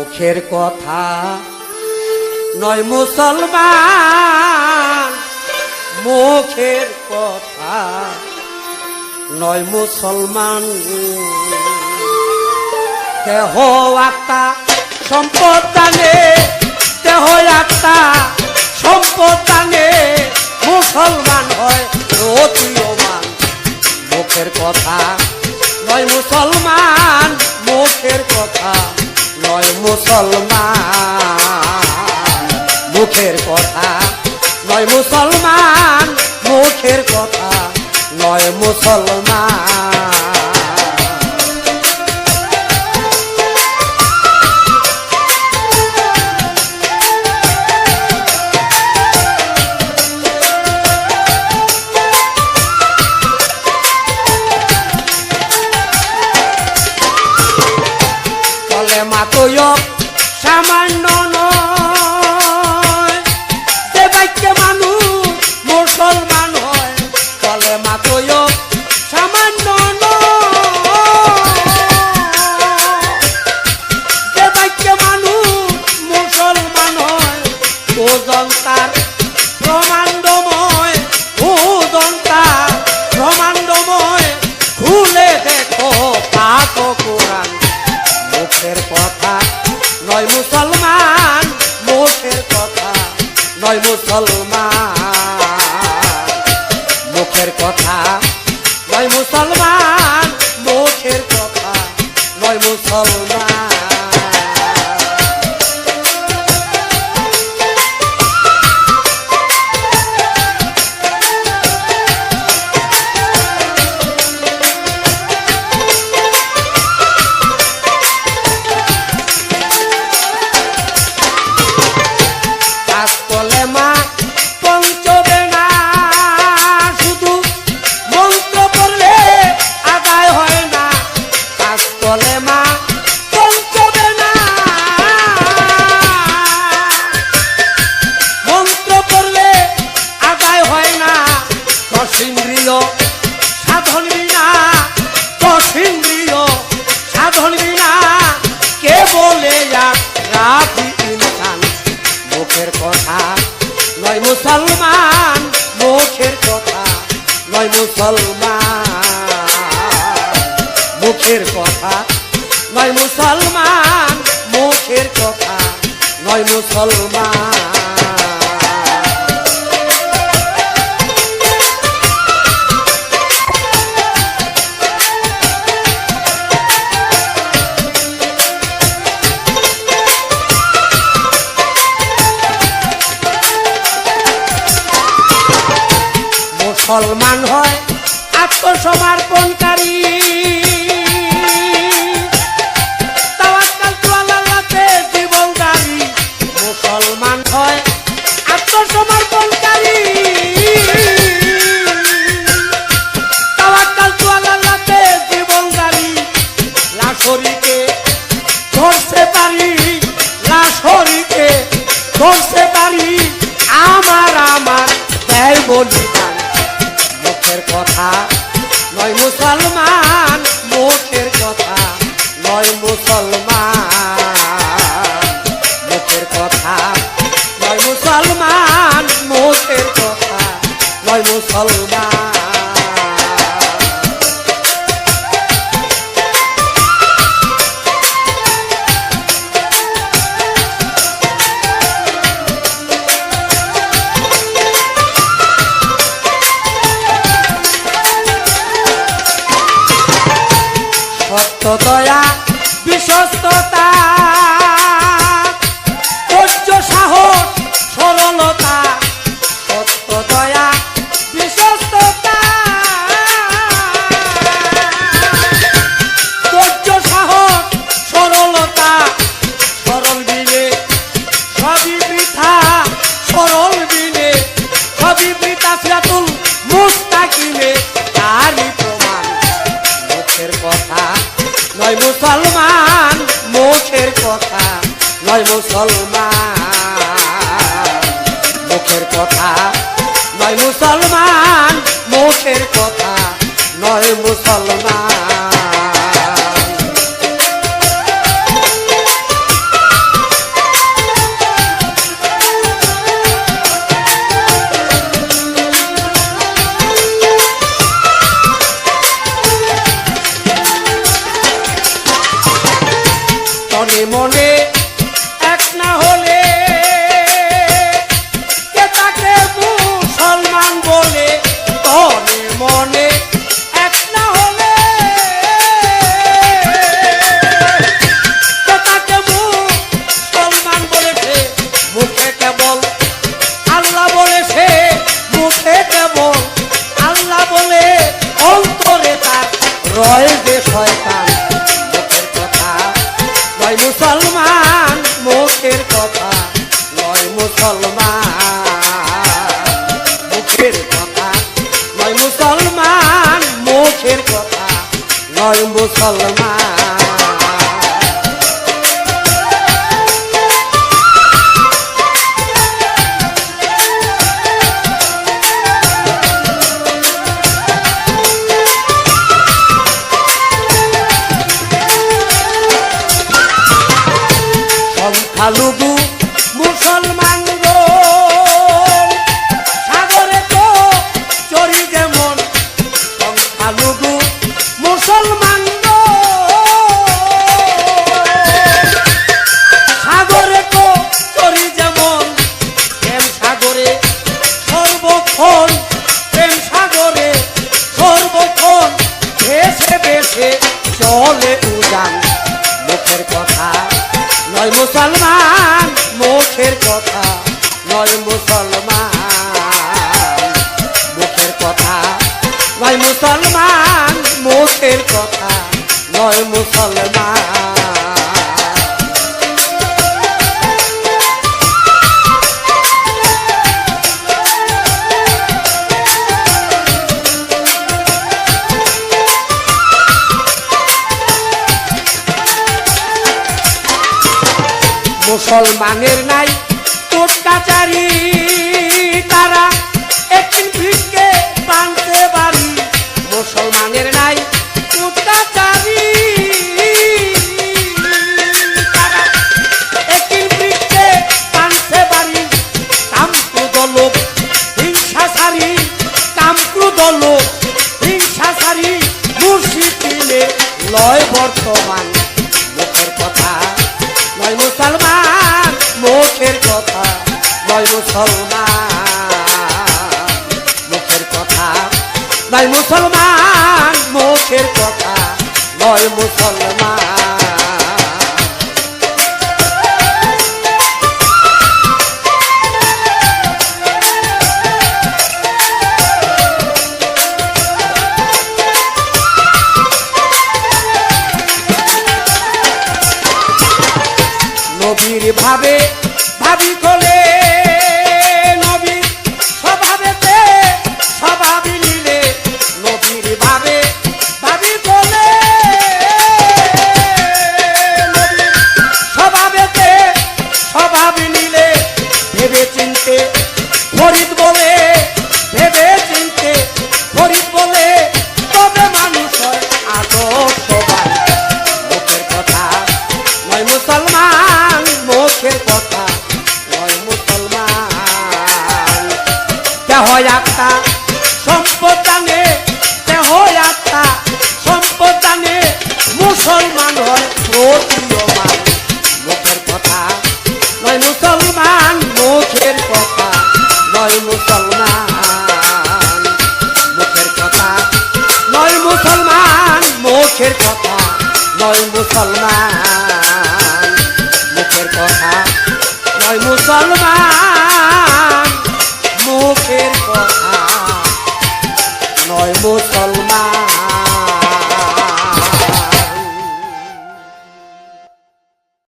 মুখের কথা নয় মুসলমান, মুখের কথা নয় মুসলমান। দেহ আত্মা সম্পদ দানে, দেহ আত্মা সম্পদ দানে মুসলমান হয় প্রতীয়মান। মুখের কথা নয় মুসলমান, মুখের কথা নয় মুসলমান। মুখের কথা নয় মুসলমান, মুখের কথা নয় মুসলমান। সামান্য নয়, যে বাক্যে মানুষ মুসলমান হয়, চলে মাতয় সামান্য নয়, যে বাক্যে মানুষ মুসলমান হয়, ওজন তার ব্রহ্মাণ্ডময়, ওজন তার ব্রহ্মাণ্ডময়। খুলে দেখো পাক কোরআন। মুখের কথা নয় মুসলমান, মুখের কথা নয় মুসলমান। মুখের কথা নয় মুসলমান, মুখের কথা নয় মুসলমান। সাধন বিনা, দশিন্দ্রিয় সাধন বিনা কে বলে রাখি ইনসান। মুখের কথা নয় মুসলমান, মুখের কথা নয় মুসলমান। মুখের কথা নয় মুসলমান, মুখের কথা নয় মুসলমান। মুসলমান হয় আত্মসমর্পণকারী, তাওয়াক্কাল তু আল্লাহতে জীবনদারি। মুসলমান হয় আত্মসমর্পণকারী, তাওয়াক্কাল তু আল্লাহতে জীবনদারি। লাশরিকে ধরতে পারি, লাশরিকে ধরতে পারি, আমার আমার দেয় বলিদান। মুখের কথা নয় মুসলমান, মুখের কথা নয় মুসলমান। মুখের কথা নয় মুসলমান, মুখের কথা নয় মুসলমান। দয়া বিশ্বস্ততা, ধৈর্য সাহস সরলতা। সত্য দয়া বিশ্বস্ততা, ধৈর্য সাহস সরলতা। সরল বিনে সবই বৃথা, সরল বিনে সবই বৃথা। সিরাতুল মুস্তাকিমে তারই প্রমাণ। মুখের কথা নয় মুসলমান, মুখের কথা নয় মুসলমান। মুখের কথা নয় মুসলমান, মুখের কথা নয় মুসলমান। মুসলমান। সংখ্যালঘু মুসলমান গো, সাগরে তো চরি যেমন। সংখ্যালঘু মুসলমান গো, সাগরে তো চরি যেমন। প্রেম সাগরে সর্বক্ষণ, প্রেম সাগরে সর্বক্ষণ ভেসে ভেসে চলে উজান। মুখের কথা নয় মুসলমান, মুখের কথা নয় মুসলমান। মুখের কথা নয় মুসলমান, মুখের কথা নয় মুসলমান। মুসলমানের নাই কোর্ট কাচারি, তারা একদিন ভিড়কে বাঁধতে পারি। মুসলমানের নাই কোর্ট কাচারি, তারা একদিন ভিড়কে বাঁধতে পারি। কামক্রোধ লোক হিংসা সারি, কামক্রোধ লোক হিংসা সারি, মুর্শিদ দিলে লয় বর্তমান। মুখের কথা নয় মুসলমান, মুখের কথা নয় মুসলমান। মুখের কথা নয় মুসলমান, মুখের কথা নয় মুসলমান। নবীর ভাবে ভাবি কোলে, নবীর স্বভাবেতে স্বভাবই নিলে। নবীর ভাবে ভাবি কোলে, নবীর স্বভাবেতে স্বভাবই নিলে। ভেবে চিনতে ফরিদ বলে, ভেবে চিনতে ফরিদ বলে, তবে মানুষ হয় আদর্শবান। মুখের কথা নয় মুসলমান, মুখের কথা নয় মুসলমান। দেহ আত্মা সম্পদ জানে, দেহ আত্মা সম্পদ জানে, মুসলমান হয় প্রতীয়মান। মুখের কথা নয় মুসলমান, মুখের কথা নয় মুসলমান। মুখের কথা নয় মুসলমান, মুখের কথা নয় মুসলমান। মুখের কথা নয় মুসলমান, মুখের কথা